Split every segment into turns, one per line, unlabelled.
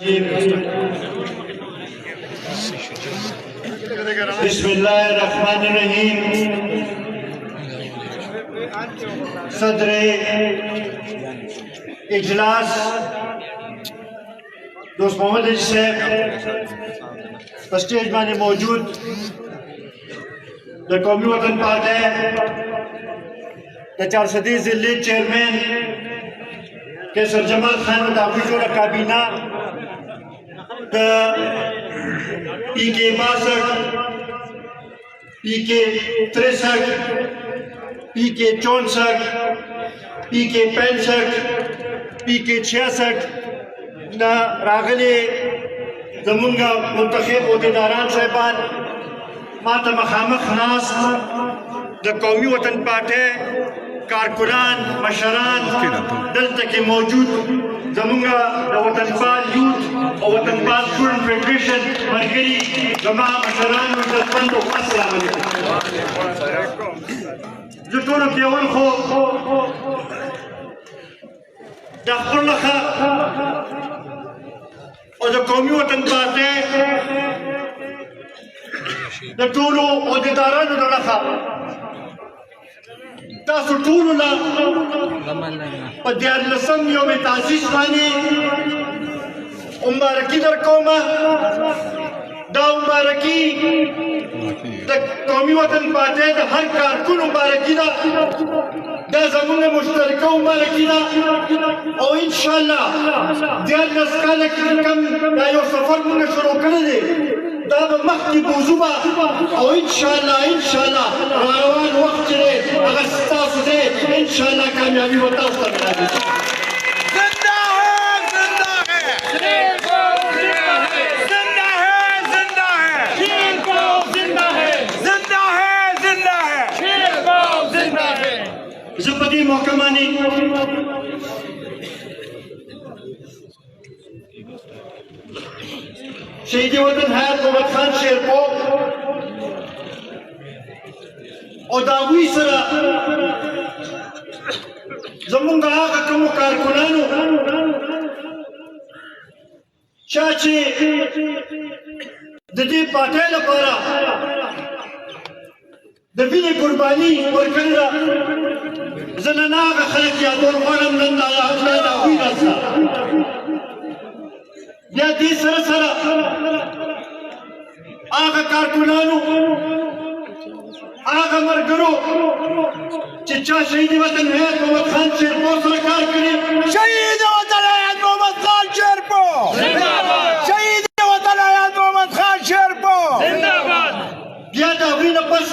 बिस्मिल्लाहिर्रहमानिर्रहीम। सदर इजलास दोस्त मोहम्मद अली साहब स्टेज में मौजूद कौमी वतन पार्टी 400 जिले चेयरमैन कैसर जमाल खान जोड़ा काबीना PK 62, PK 63, PK 64, PK 65, PK 66 ना रागले जमुंगा मुंतखब अहदेदारान साहिबान माता मखामख नास द कौमी वतन पार्टी कारकुनान मशरान दलता के मौजूद जमुंगा वतन पाल यूथ और वतन पाल स्टूडेंट फेडरेशन मरकरी जमा मशरान मुजफ्फरबंद अस्सलाम वालेकुम जो टोल केवल खो दखल लखा और जो कौमी वतन पार्टी द टोलो अहदेदारान लखा تاسو ټول لا په 14 یوم تاسیس باندې مبارکي درکومه دا مبارکي د قومي وطن پارټۍ د هر کارکون مبارکي ده دا زموږ مشترکه مبارکي ده او ان شاء الله 14 کاله کې کوم دا یو سفر موږ شروع کړی دی دا به مخکې موضوع او ان شاء الله روان وخت دی هغه ستاسو دی ان شاء الله کامیابي به تاسو ته راځي زه په دې موقع باندې شهید وطن حیات محمد خان شیرپو او د هغوی سره زموږ هغه کومو کارکنانو چا چې د دې پارټۍ لپاره د وینې قرباني ورکړې ده زه نن هغه خلک یادول غواړم نن د هغوی راز ده بیا دې سره هغه کارکنانو هغه ملګرو چې چا شهید وطن حیات محمد خان شیرپو سره کار کړی
شهید وطن حیات محمد خان شیرپو شهید وطن حیات محمد خان شیرپو
بیا د هغوی نه پس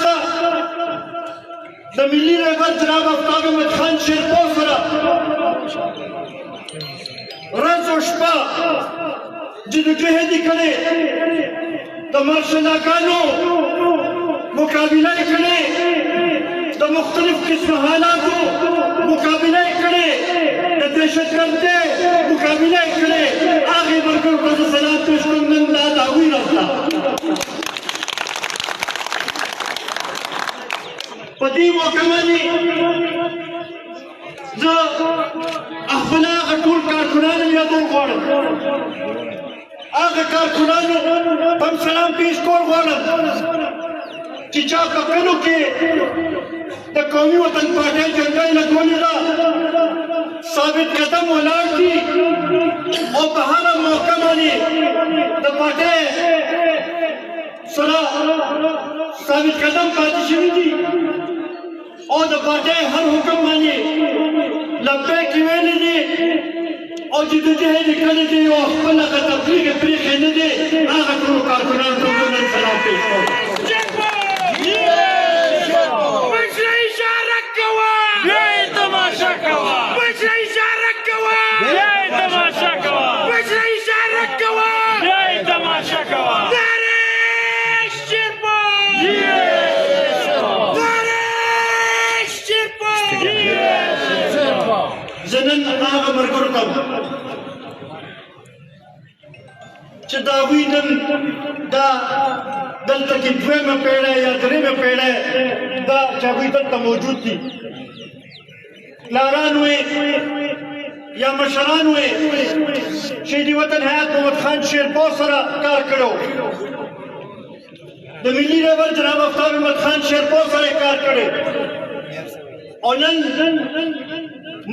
د ملي رهبر جناب آفتاب احمد خان شیرپو سره ورځ او شپه جدوجهد یې کړې د مرشداګانو مقابله یې کړې د مختلف قسم حالاتو مقابله یې کړې د دهشتګردۍ مقابله یې کړې هغې ملګرو ته زه سلام پېښ کوم نن دا د هغوی راز ده په دې موقع باندې زه خپل هغه ټول کارکنان یادول غواړم هغه کارکنانو هم سلام پېښ کول غواړم چې چا په کلو کې د قومي وطن پارټۍ جنډه یې لګولې ده ثابت قدم ولاړ دي او په هره موقع باندې د پارټۍ سره ثابت قدم پاتې شوي دي او د پارټۍ هر حکم باندې لبیک ویلي دي او جدوجهد یې کړی دی او خپل هغه تبلیغ یې پرېښی نه دی هغه ټولو کارکنانو ته زه نن سلام پېښ کوم زه نن هغه ملګرو ته چې د هغوی نن دا دلته کې دویمه پیړۍ یا درېیمه پیړۍ دا چې هغوی دلته موجود دي پلارانو یې یا مشرانو یې شهید وطن حیات محمد خان شیرپو سره کار کړی د ملي رهبر جناب آفتاب احمد خان شیرپو سره یې کار کړی او نن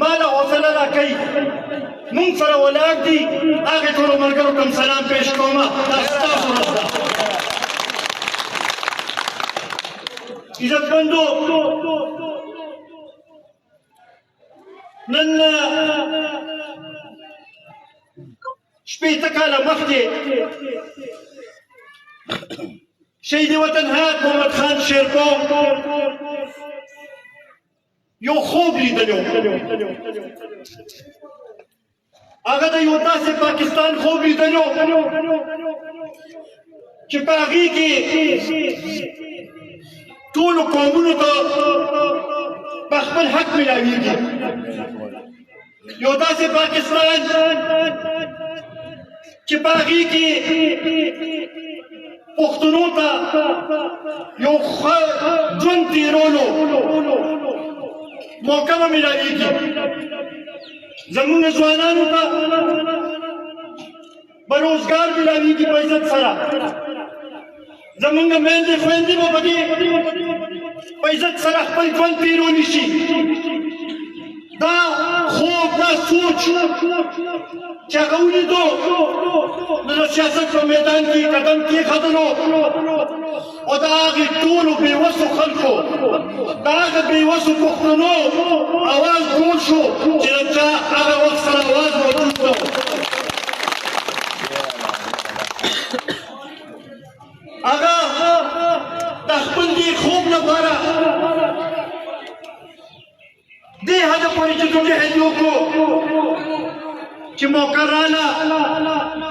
ما له حوصله راکوي مونږ سره ولاړ دي هغې ټولو ملګرو ته سلام پیش کوم دا ستاسو ورځ ده عزتمندو نن شپېته کاله مخکې شهید وطن حیات محمد خان شیرپو یو خوب لیدلی و هغه د یو داسې پاکستان خوب لیدلی و چې په هغې کې ټولو قومونو ته په خپل حق میلاویږي یو داسې پاکستان چې په هغې کې پښتنو ته یو ښه ژوند تېرولو موقع به میلاویږي زمونږ ځوانانو ته به روزګار میلاویږي په عزت سره زمونږ میندې خویندې به په دې په عزت سره خپل ژوند تېرولی شي دا خوب دا سوچ چې هغه ولیدو نو د سیاست په میدان کې قدم کېښودلو او د هغې ټولو بېوسو خلکو د هغه بېوسو پښتنو اواز جوړ شو چې د چا هغه وخت سره اواز موجود و هغه د خپل دې خوب لپاره دې حده پورې چې جدوجهد وکړو چې موقع راله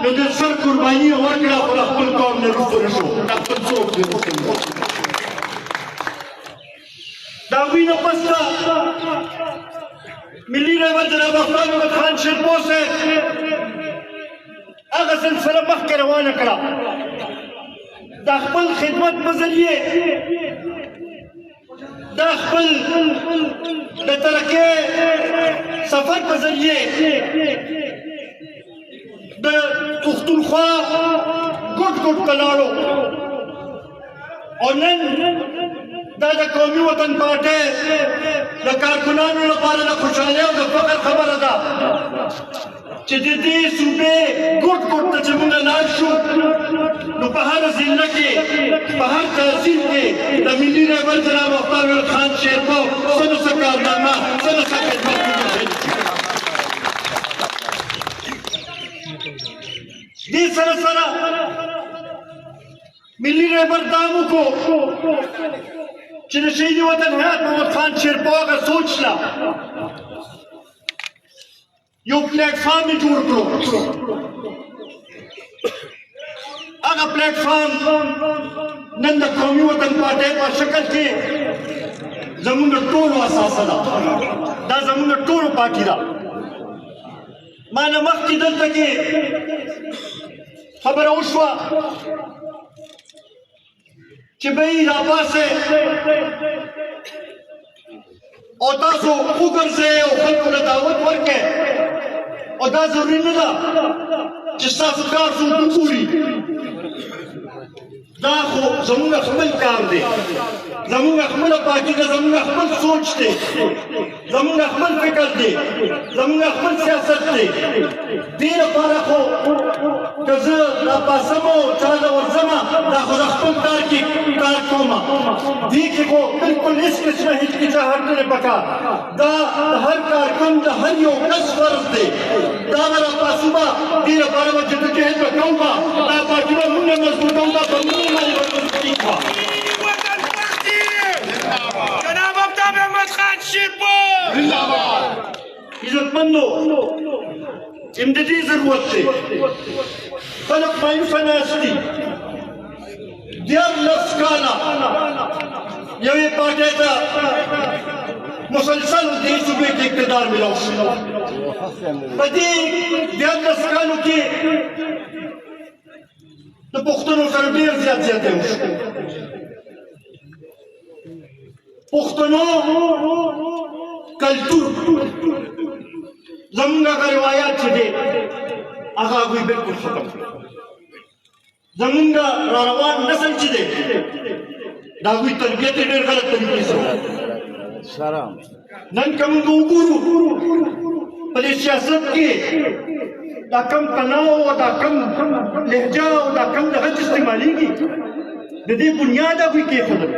نو د سر قرباني یې ورکړه خو د خپل قوم نه وروسته نه شو د خپل څوک دې د هغوی نه پسته ملي رهبر جناب آفتاب احمد خان شیرپو صاحب هغه سلسله مخکې روانه کړه د خپل خدمت په ذریعې د خپل د ترقۍ سفر په ذریعې د پښتونخوا ګوټ ګوټ ته لاړو او نن دا د قومي وطن پارټۍ د کارکنانو لپاره د خوشحالۍ او د فخر خبره ده چې د دې صوبې ګوټ ګوټ ته چې موږ لاړ شو نو په هره ضلع کې په هر تحصیل کې د ملي رهبر جناب آفتاب احمد خان شیرپو څه نه څه کارنامه څه نه څه خدمت دې سره سره ملي رهبر دا هم وکړو چې د شهید وطن حیات محمد خان شیرپو هغه سوچ له یو پلیټ فارم یې جوړ کړو هغه پلیټ فارم نن د قومي وطن پارټۍ په شکل کې زموږ ټولو اساسه ده دا زموږ ټولو پارټي ده ما نه مخکې دلته کې خبره وشوه چې به یې راپاسې او تاسو وګرځئ او خلکو له دعوت ورکړئ او دا ضروري نه ده چې ستاسو کار څوک وګوري دا خو زموږ خپل کار دی زموږ خپله پارټي ده زموږ خپل سوچ دی زموږ خپل فکر دی زموږ خپل سیاست دی دې لپاره خو که زه راپاڅم او چا له ورځمه دا خو د خپل کار کې کار کوم دې کې خو بلکل هېڅ قسمه هېڅ اجاحت نه دی پکار دا د هر کارکن د هر یو کس فرض دی دا به راپاڅومه دې لپاره به جدوجهد به کوم دا پارټي به موږ نه مضبوطوو دا به موږ
جناب آفتاب احمد خان شیرپو
عزتمندو امدادي ضرورت دی خلک مایوسه ناست دي 14 کاله یوې پارټۍ ته مسلسل دې صوبې کې اقتدار ملاو شو په دې 14 کالو کې د پښتنو سره ډېر زیاتې وشو پښتنو کلتور زمونږ هغه روایات چې دی هغه هغوی بلکل ختم کړل. زمونږ را روان نسل چې دی د هغوی تربیت یې ډېر غلط طریقې سره. نن که موږ وګورو په دې سیاست کې دا کم تناو او دا کم لهجه او دا کم لغت استعمالیږي د دې بنیاد هغوی کېښودل.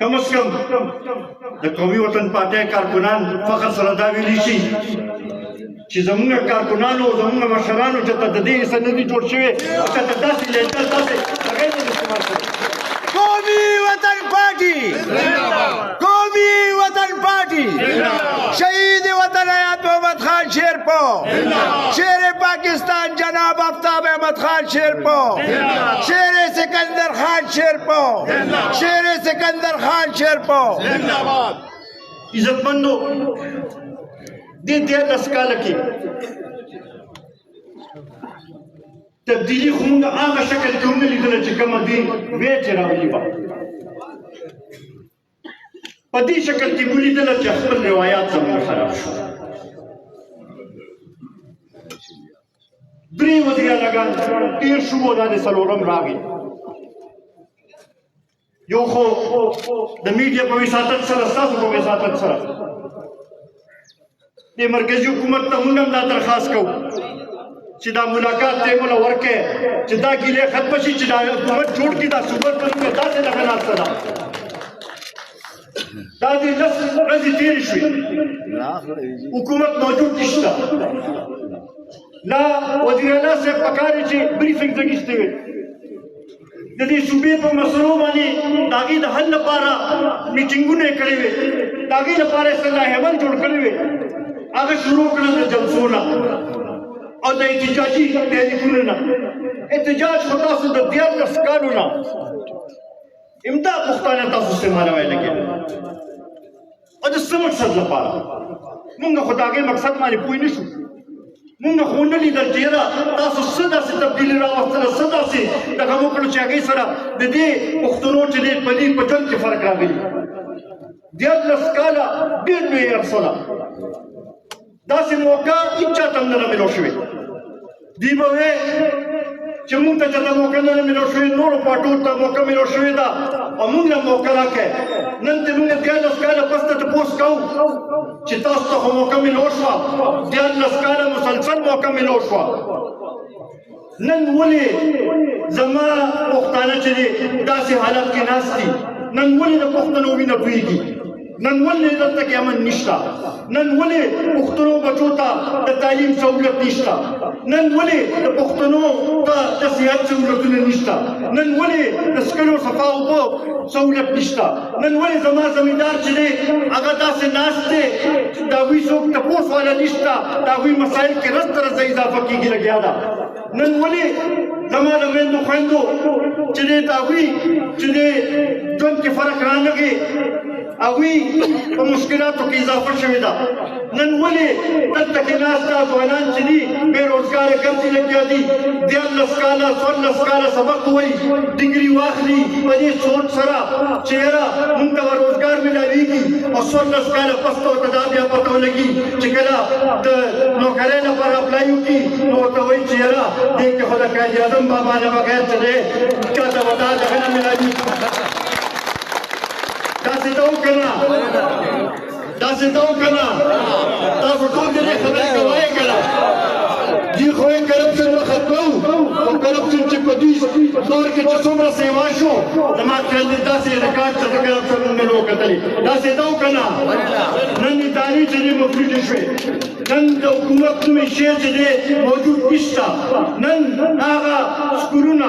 کم از کم د قومي وطن پارټۍ کارکنان فخر سره دا ویلی شي چې زمونږ کارکنانو زمونږ مشرانو چې ته د دې حصه نه دي جوړ شوی چې ته داسې لهجه داسې هغې نه استعمال کړي.
قومی وطن پارٹی قومی وطن پارٹی شہید وطن حیات محمد خان شیرپو شیر پاکستان جناب آفتاب احمد خان شیرپو شیر سکندر خان شیرپو شیر سکندر خان شیرپو.
عزتمندو دې 13 کاله کې تبدیلی خو موږ هغه شکل کې ونه لیدله چې کومه دې وې چې راغلي وه. په دې شکل کې مو لیدله چې خپل روایات زموږ خراب شو. درې وزیراعلیګان تېر شو او دا د څلورم راغی. یو خو د میډیا په وساطت سره ستاسو په وساطت سره د مرکزي حکومت ته موږ هم دا درخواست کوو چې دا ملاقات ته موږ ورکړي چې دا ګیلې ختمه شي چې دا حکومت جوړ کړي دا صوبه څنګه داسې لکه ناسته ده. دا دې 10 ورځې تېرې شوې حکومت موجود نشته. لا وزیر اعلی صاحب پکار دی چې بریفنګ اخیستې وي د دې صوبې په مسلو باندې د هغې د حل لپاره میټینګونه یې کړي وي د هغې لپاره یې صلاحیت جوړ کړی وي هغه شروع کړل د جلسو نه او د احتجاجي تحریکونو نه. احتجاج خو تاسو د 13 کالو نه امدا پښتانه تاسو استعمالوئ لګېدل او د څه مقصد لپاره موږ خو د هغې مقصد باندې پوه نه شو. موږ خو نه لیدل چې یاره تاسو څه داسې تبدیلي راوستله څه داسې دغه وکړو چې هغې سره د دې پښتنو چې دی په دې په ژوند کې فرق راغلي. 13 کاله ډېر لوی عرصه ده. داسې موقع هېچ چاته هم نه ده میلاو شوې. دوی به وې چې موږ ته چې دا موقع نه ده میلاو شوې نورو پارټو ته موقع میلاو شوې ده او موږ له موقع راکړئ. نن ته موږ 13 کاله پس ته تپوس کوو چې تاسو ته خو موقع میلاو شوه 13 کاله مسلسل موقع میلاو شوه. نن ولې زما پښتانه چې دي داسې حالت کې ناست دي؟ نن ولې د پښتنو وینه تویېږي؟ نن ولې دلته کې امن نشته؟ نن ولې پښتنو بچو ته د تعلیم سہولت نشته؟ نن ولې د پښتنو ته د صحت سہولتونه نشته؟ نن ولې د څښلو صفا اوبه سہولت نشته؟ نن ولې زما زمیندار چې دی هغه داسې ناست دی د هغوی څوک تپوس والا نشته د هغوی مسایل کې رس تر رسه اضافه کېږي لګیا ده. نن ولې زما د میندو خویندو چې دی د هغوی چې دی ژوند کې فرق رانغی هغوی په مشکلاتو کې اضافه شوې ده. نن ولې دلته کې ناسته ځوانان چې دي بې روزګاره ګرځي لګیا دي 13 کاله 14 کاله سبق وایي ډګري واخلي په دې سوچ سره چې یاره موږ ته روزګار میلاویږي او 14 کاله پس ته ورته دا بیا پته ولګي چې کله د نوکرۍ لپاره اپلای وکړي نو ورته وایي چې یاره دې کې خو د قائد اعظم بابا نه بغیر چې دی چاته به دا دغه نه میلاوي. داسې ته وکړه داسې ته وکړه تاسو ټول دې خبرې کوئ کړه دې خو یې کرپشن نه ختمو او کرپشن چې په دې دور کې چې څومره سیوا شو زما خیال دی داسې ریکارډ چې د کرپشن نه نو کتلي داسې ته وکړه. نن ادارې چې دې مفلوجې شوې نن د حکومت نومې شی چې دی موجود نشته. نن هغه سکولونه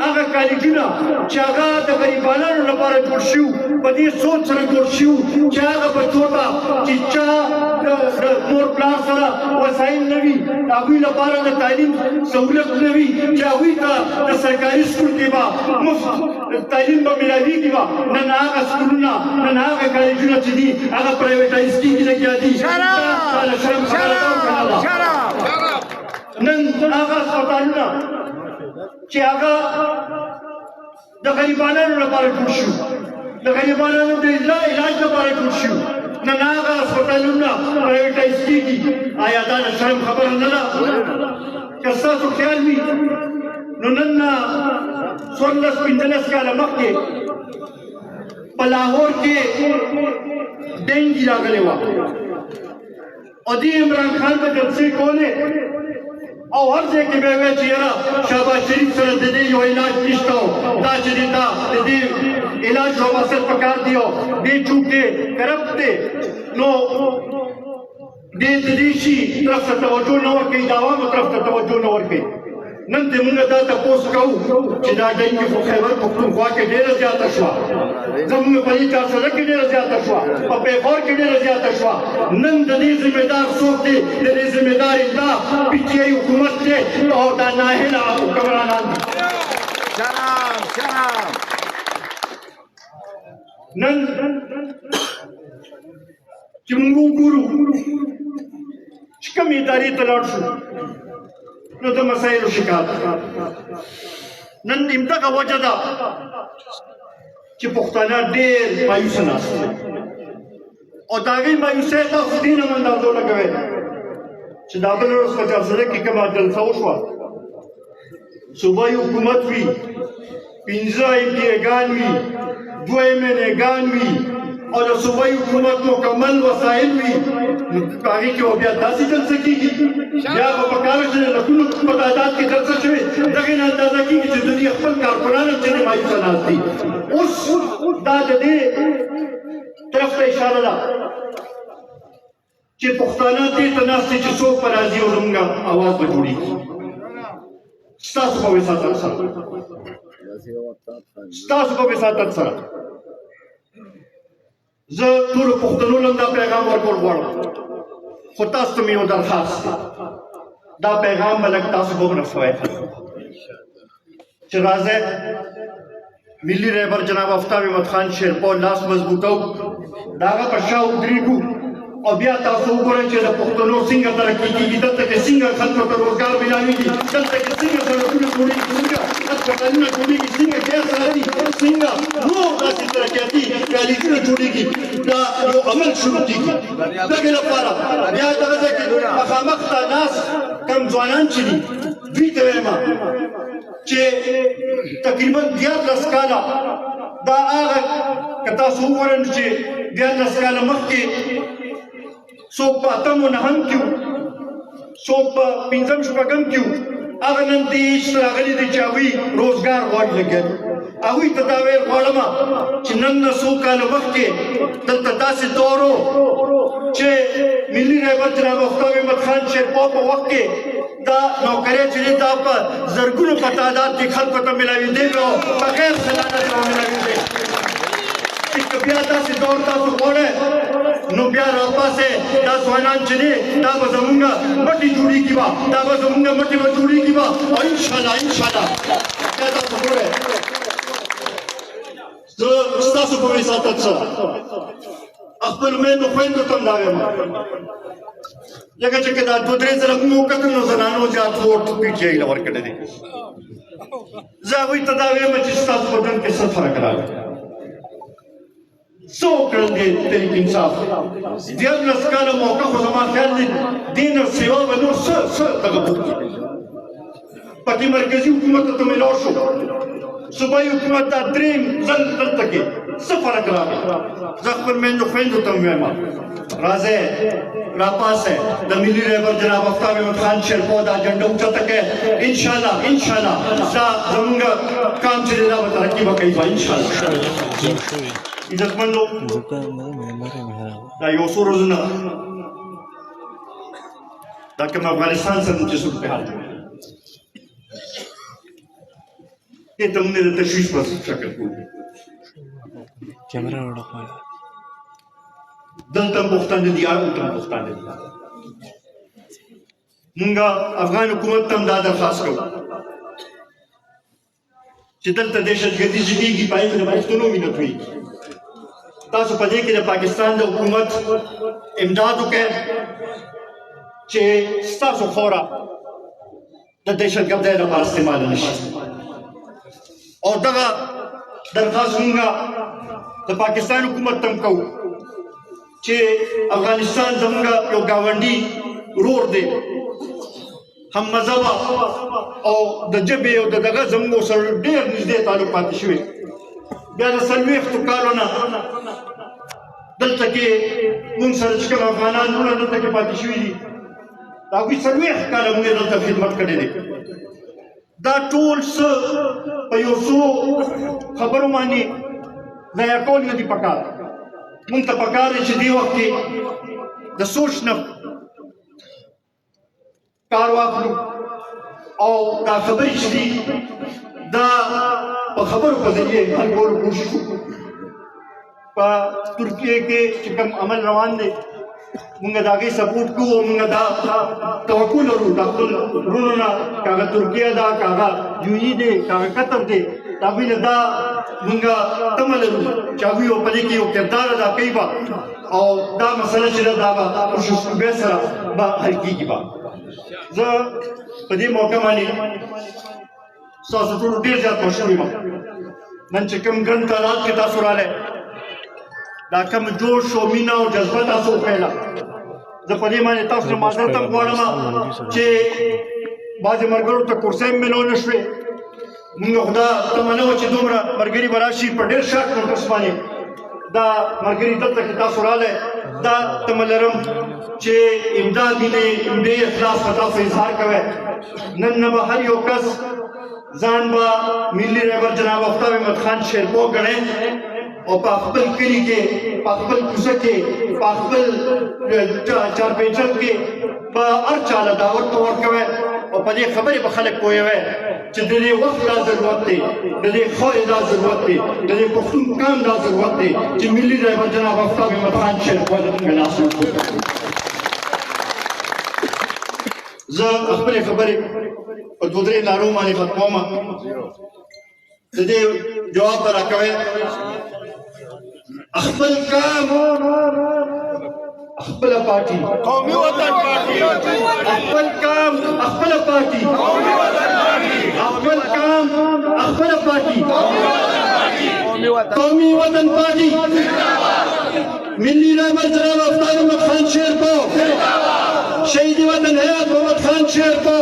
هغه کالجونه چې هغه د غریبانو لپاره جوړ شوي په دې سوچ سره جوړ شوي چې هغه بچو ته چې چا د مور پلار سره وسایل نه وي د هغوی لپاره د تعلیم سهولت نه وي چې هغوی ته د سرکاري سکول کې به مفت تعلیم به میلاویږي به نن هغه سکولونه نن هغه کالجونه چې دي هغه پرایویټایز کېږي لګیا دي. نن هغه اسپتالونه چې هغه د غریبانو لپاره جوړ شو د غریبانو د علاج لپاره جوړ شو نن هغه هسپتالونه پرایویټایز کېږي آیا دا د شرم خبره نه ده که ستاسو خیال وي نو نن نه 14-15 کاله مخکې په لاهور کې ډینګي راغلی وه او دې عمران خان به جلسې کولې او هر ځای کې به یې ویل چې یاره شهباز شریف سره د دې یو علاج نشته او دا چې دی دا د دې علاج وباسل پکار دی او دې چوک دی کرپټ دی نو دې د دې شي طرف ته توجه نه ورکوي د عوامو طرف ته توجه نه ورکوي نن دې موږ دا تپوس کوو چې دا ډینګي خو خیبر پښتونخوا کې ډېره زیاته شوه زموږ په دې 400 کې ډېره زیاته شوه په پېښور کې ډېره زیاته شوه نن د دې ذمېدار څوک دی د دې ذمېدار دا پي ټي آی حکومت دی او دا ناهیله حکمرانان دي نن چې موږ وګورو چې کومې ادارې ته لاړ شو نو د مسایلو شکایت نن همدغه وجه ده چې پښتانه ډېر مایوسه ناست دي او د هغې مایوسۍ تاسو دې نه هم اندازو لګوئ چې دا بله ورځ په 400 کې کومه جلسه وشوه صوبایي حکومت وي 15 MPA-ګان وي 2 MNA-ګان وي او د صوبایي حکومت مکمل وسایل وي نو په هغې کې به بیا داسې جلسه کېږي بیا به پکار چې د لکونو په تعداد کې جلسه شوې دغې نه اندازه کېږي چې د دوی خپل کارکونان هم ځینې مایوسه ناست دي اوس دا د دې طرف ته اشاره ده چې پښتانه دې ته ناست دي چې څوک به راځي او زموږ اواز به جوړېږي ستاسو په وساطت سره ستاسو په وساطت سره زه ټولو پښتنو له دا پیغام ورکول غواړم خو تاسو ته مې یو درخواست دی دا پیغام به لږ تاسو به ورسوئ چې راځئ ملي رهبر جناب آفتاب احمد خان شیرپور لاس مضبوطو د هغه په شا ودرېږو او بیا تاسو وګورئ چې د پښتنو څنګه ترقي کېږي دلته کې څنګه خلکو ته روزګار میلاوېږي دلته کې څنګه سړکونه جوړېږي څنګه هسپتالونه جوړېږي څنګه ګیس راځي څنګه نور داسې ترقیاتي کالجونه جوړېږي دا یو عمل شروع کېږي دغې لپاره بیا دغه ځای کې مخامخ ته ناست کم ځوانان چې دي دوی ته وایم چې تقریبا 14 کاله دا هغه که تاسو وګورئ چې 14 کاله مخکې څوک په 8 و 9 کې وو څوک په 5 شپږم کې وو هغه نن دې راغلي دي چې هغوی روزګار غواړي لګېدل هغوی ته دا ویل غواړم چې نن نه څو کاله مخکې دلته داسې دور و چې ملي رهبر جناب آفتاب احمد خان شیرپور په وخت کې دا نوکرۍ چې دي دا په زرګونو په تعداد کې خلکو ته میلاوېدې وې او بغیر سلانت سره میلاوېدې چې بیا داسې دور تاسو غواړئ نو بیا راپاسې دا ځوانان چې دي دا به زمونږ مټې جوړېږي به دا به زمونږ مټې به جوړېږي به او انشاءالله بیا تاسو ګورئ زه ستاسو په وساطت سره خپلو میندو خویندو ته هم دا وایم لکه چې که دا 2-3 ځله موږ وکتل نو زنانو زیات ووټ پي ټي آی له ورکړی دی زه هغوی ته دا وایم چې ستاسو په ژوند کې څه فرق راغلی څه وکړل دې تحریک انصاف 14 کاله موقع خو زما خیال دی دې نه سوا به نور څه دغه وکړي پټي مرکزي حکومت ته مې لاړ شو صوبایي حکومت دا درېیم ځل دلته کې څه فرق راغی زه خپل میندو خویندو ته وایم راځئ راپاسئ د ملي رهبر جناب آفتاب احمد خان شیرپور دا جنډه اوچته کړئ انشاءالله دا زموږ کام چې دی دا به ترقي به کوي انشاءالله عزتمندو دا یو څو ورځونه دا کوم افغانستان سره چې صورتحال دی دې ته موږ د تشویش په شکل کوو
کیمرا وړه
دلته پښتانه دي هلته پښتانه دي موږ افغان حکومت ته هم دا درخواست کوو چې دلته دهشتګردي چې کېږي په هغې کې د پښتنو مینت وي تاسو په دې کې د پاکستان د حکومت امداد وکړئ چې ستاسو خوره د دهشتګردۍ لپاره استعمال نه شي او دغه درخواست موږ د پاکستان حکومت ته هم کوو چې افغانستان زمونږ یو ګاونډي ورور دی هم مذهبه او د ژبې او د دغه زمونږ سره ډېر نږدې تعلق پاتې شوی بیا د 40 کالو نه دلته کې مونږ سره چې کوم افغانان وروڼه دلته کې پاتې شوي دي د هغوی 40 کاله مونږ دلته خدمت کړی دی دا ټول څه په یو څو خبرو باندې ضایع کول نه دي پکار مونږ ته پکار دی چې دې وخت کې د سوچ نه کار واخلو او دا خبرې چې دي دا په خبرو په ذریعه حل کولو کوشش وکړو په ترکیه کې چې کوم عمل روان دی مونږ د هغې سپورټ کوو مونږ دا توقع لرو د خپل وروڼو نه که هغه ترکیه ده که هغه یوني دی که هغه قطر دی د هغوی نه دا مونږ تمه لرو چې هغوی په دې کې یو کردار ادا کوي به او دا مسله چې ده دا به په شوشتوبۍ سره به حل کېږي به زه په دې موقع باندې ستاسو ټولو ډېر زیات مشهور یم نن چې کوم ګڼ تعداد کې تاسو رالی دا کوم جوش او مینه او جذبه تاسو وښیله زه په دې باندې تاسو نه معذرت هم غواړم چې بعضې ملګرو ته کورسۍ هم میلاو نه شوې مونږ خو دا تمه نه وه چې دومره ملګري به راشي په ډېر شارټ نوټس باندې دا ملګري دلته کې تاسو رالی دا تمه لرم چې امداد مینې دې اخلاص په تاسو اظهار کوئ نن نه به هر یو کس ځان به ملي رهبر جناب آفتاب احمد خان شیرپو ګڼئ او په خپل کلي کې په خپل کوڅه کې په خپل چارپیچل کې به هر چا له دعوت ورکوئ او په دې خبرې به خلک پوهوئ چې د دې وخت دا ضرورت دی د دې خاورې دا ضرورت دی د دې پښتون قام دا ضرورت دی چې ملي رهبر جناب آفتاب احمد خان شیرپو زموږ لاس وکړي زه خپلې خبرې په دوه درې نارو باندې ختموم د دې جواب به راکوئ خپل کام خپل پارټي
قومي وطن پارټي
خپل کام خپل پارټي
قومي وطن پارټي
خپل کام خپل پارټي
قومي وطن
پارټي ملي رهبر جناب آفتاب احمد خان شیرپو شهید وطن حیات محمد خان شیرپو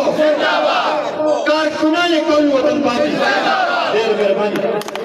کارکنان قومي وطن پارټي ډېر مهرباني